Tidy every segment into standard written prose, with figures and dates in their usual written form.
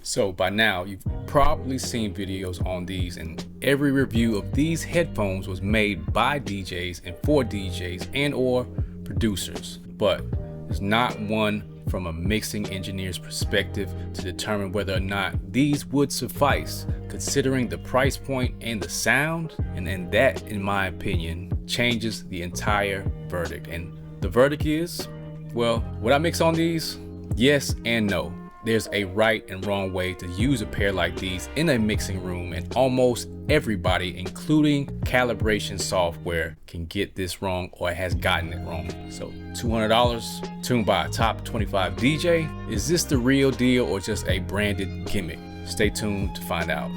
So by now, you've probably seen videos on these, and every review of these headphones was made by DJs and for DJs and or producers. But there's not one from a mixing engineer's perspective to determine whether or not these would suffice, considering the price point and the sound. And then that, in my opinion, changes the entire verdict. And the verdict is, well, would I mix on these? Yes and no. There's a right and wrong way to use a pair like these in a mixing room, and almost everybody, including calibration software, can get this wrong or has gotten it wrong. So $200 tuned by a top 25 DJ. Is this the real deal or just a branded gimmick? Stay tuned to find out.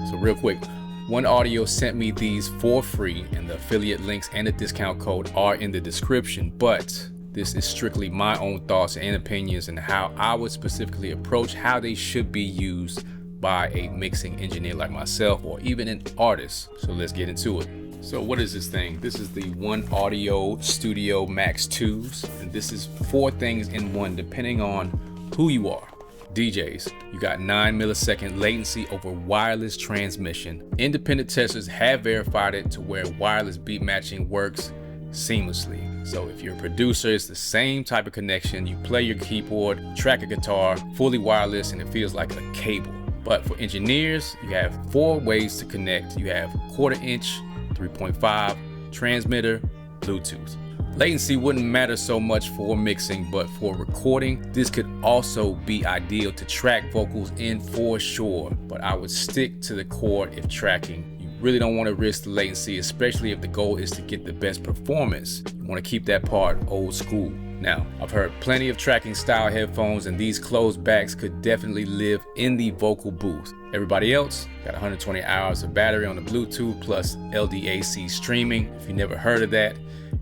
So real quick, OneOdio sent me these for free, and the affiliate links and the discount code are in the description, but this is strictly my own thoughts and opinions and how I would specifically approach how they should be used by a mixing engineer like myself or even an artist. So let's get into it. So what is this thing? This is the OneOdio Studio Max 2s, and this is 4 things in one depending on who you are. DJs, you got 9 millisecond latency over wireless transmission. Independent testers have verified it to where wireless beat matching works seamlessly. So if you're a producer, it's the same type of connection. You play your keyboard, track a guitar, fully wireless, and it feels like a cable. But for engineers, you have 4 ways to connect. You have 1/4 inch, 3.5, transmitter, Bluetooth. Latency wouldn't matter so much for mixing, but for recording, this could also be ideal to track vocals in for sure. But I would stick to the core if tracking. You really don't want to risk the latency, especially if the goal is to get the best performance. You want to keep that part old school. Now, I've heard plenty of tracking style headphones, and these closed backs could definitely live in the vocal booth. Everybody else got 120 hours of battery on the Bluetooth plus LDAC streaming. If you never heard of that,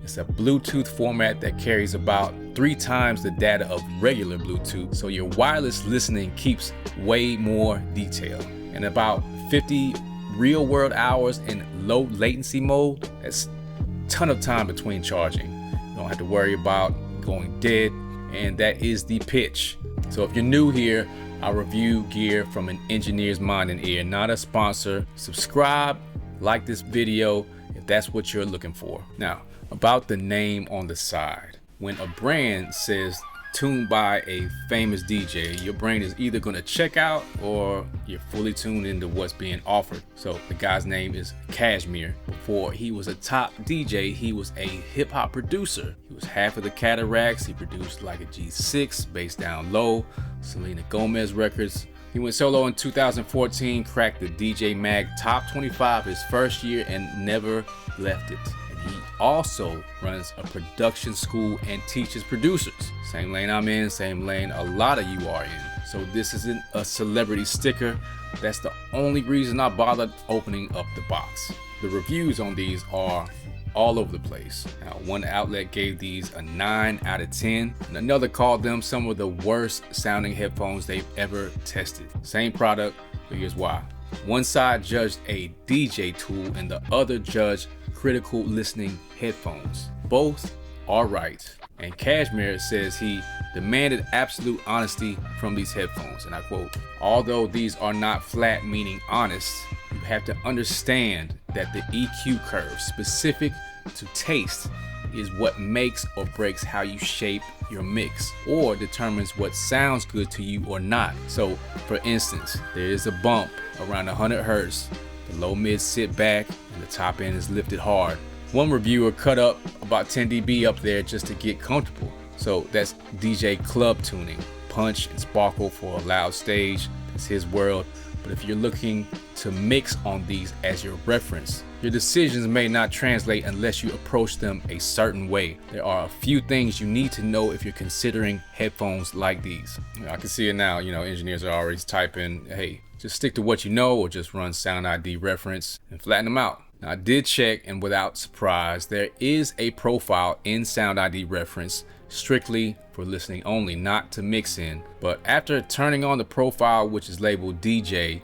it's a Bluetooth format that carries about 3 times the data of regular Bluetooth, so your wireless listening keeps way more detail. And about 50 real world hours in low latency mode, that's a ton of time between charging. You don't have to worry about going dead, and that is the pitch. So if you're new here, I review gear from an engineer's mind and ear, not a sponsor. Subscribe, like this video if that's what you're looking for. Now, about the name on the side. When a brand says tuned by a famous DJ, your brain is either going to check out or you're fully tuned into what's being offered. So the guy's name is KSHMR. Before he was a top DJ, he was a hip hop producer. He was half of the Cataracts. He produced like a G6, Bass Down Low, Selena Gomez records. He went solo in 2014, cracked the DJ Mag top 25 his first year and never left it. He also runs a production school and teaches producers. Same lane I'm in, same lane a lot of you are in. So this isn't a celebrity sticker. That's the only reason I bothered opening up the box. The reviews on these are all over the place. Now, one outlet gave these a 9 out of 10, and another called them some of the worst sounding headphones they've ever tested. Same product, but here's why. One side judged a DJ tool and the other judged critical listening headphones. Both are right. And KSHMR says he demanded absolute honesty from these headphones, and I quote, "Although these are not flat, meaning honest, you have to understand that the EQ curve specific to taste is what makes or breaks how you shape your mix or determines what sounds good to you or not. So for instance, there is a bump around 100 Hertz, the low mid sit back, and the top end is lifted hard. One reviewer cut up about 10 dB up there just to get comfortable. So that's DJ club tuning, punch and sparkle for a loud stage. It's his world. But if you're looking to mix on these as your reference, your decisions may not translate unless you approach them a certain way. There are a few things you need to know if you're considering headphones like these." I can see it now, engineers are already typing, hey, just stick to what you know or just run Sound ID reference and flatten them out. Now, I did check, and without surprise, there is a profile in Sound ID reference strictly for listening only, not to mix in. But after turning on the profile, which is labeled DJ,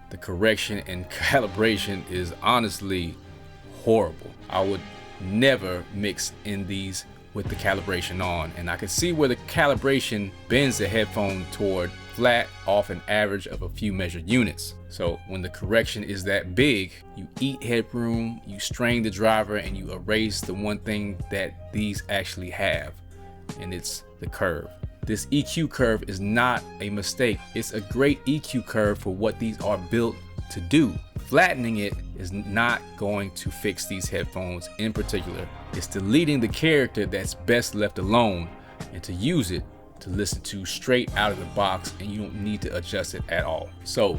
the correction and calibration is honestly horrible. I would never mix in these with the calibration on, and I can see where the calibration bends the headphone toward flat off an average of a few measured units. So when the correction is that big, you eat headroom, you strain the driver, and you erase the one thing that these actually have, and it's the curve. This EQ curve is not a mistake. It's a great EQ curve for what these are built to do. Flattening it is not going to fix these headphones in particular. It's deleting the character that's best left alone and to use it to listen to straight out of the box, and you don't need to adjust it at all. So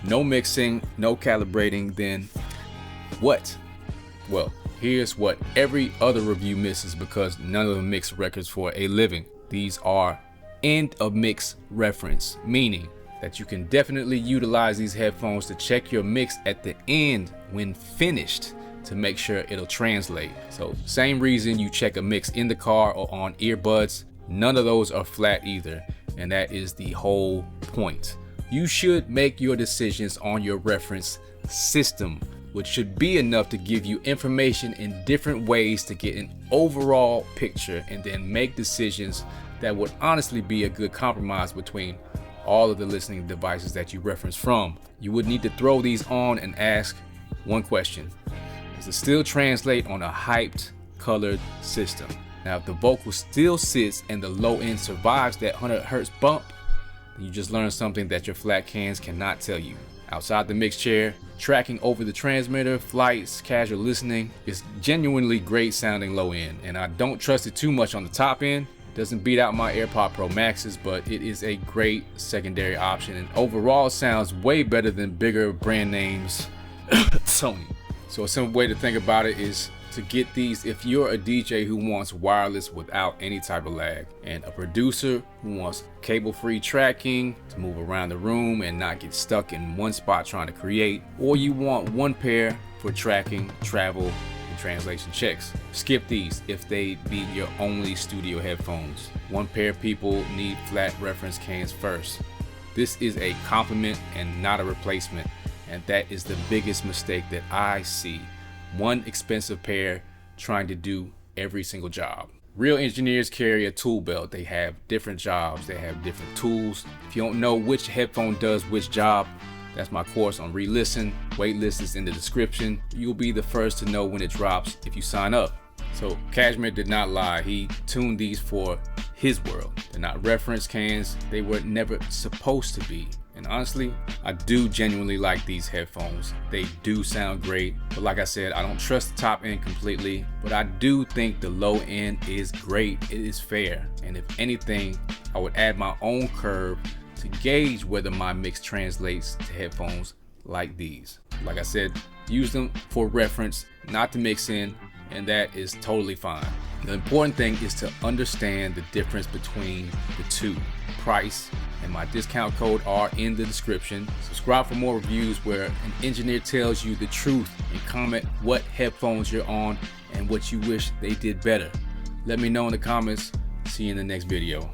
no mixing, no calibrating, then what? Well, here's what every other review misses because none of them mix records for a living. These are end of mix reference, meaning that you can definitely utilize these headphones to check your mix at the end when finished to make sure it'll translate. So same reason you check a mix in the car or on earbuds, none of those are flat either, and that is the whole point. You should make your decisions on your reference system, which should be enough to give you information in different ways to get an overall picture and then make decisions that would honestly be a good compromise between all of the listening devices that you reference from. You would need to throw these on and ask one question: does it still translate on a hyped, colored system? Now, if the vocal still sits and the low end survives that 100 hertz bump, then you just learned something that your flat cans cannot tell you. Outside the mix chair, tracking over the transmitter, flights, casual listening, is genuinely great sounding low end, and I don't trust it too much on the top end. It doesn't beat out my AirPod Pro Maxes, but it is a great secondary option, and overall sounds way better than bigger brand names Sony. So a simple way to think about it is to get these if you're a DJ who wants wireless without any type of lag, and a producer who wants cable-free tracking to move around the room and not get stuck in one spot trying to create, or you want one pair for tracking, travel, and translation checks. Skip these if they be your only studio headphones. One pair of people need flat reference cans first. This is a complement and not a replacement, and that is the biggest mistake that I see. One expensive pair trying to do every single job. Real engineers carry a tool belt. They have different jobs, they have different tools. If you don't know which headphone does which job, that's my course on re-listen. Waitlist is in the description. You'll be the first to know when it drops if you sign up. So Cashmere did not lie. He tuned these for his world. They're not reference cans. They were never supposed to be. And honestly, I do genuinely like these headphones. They do sound great, but like I said, I don't trust the top end completely, but I do think the low end is great. It is fair, and if anything, I would add my own curve to gauge whether my mix translates to headphones like these. Like I said, use them for reference, not to mix in, and that is totally fine. The important thing is to understand the difference between the two. Price and my discount code are in the description. Subscribe for more reviews where an engineer tells you the truth, and comment what headphones you're on and what you wish they did better. Let me know in the comments. See you in the next video.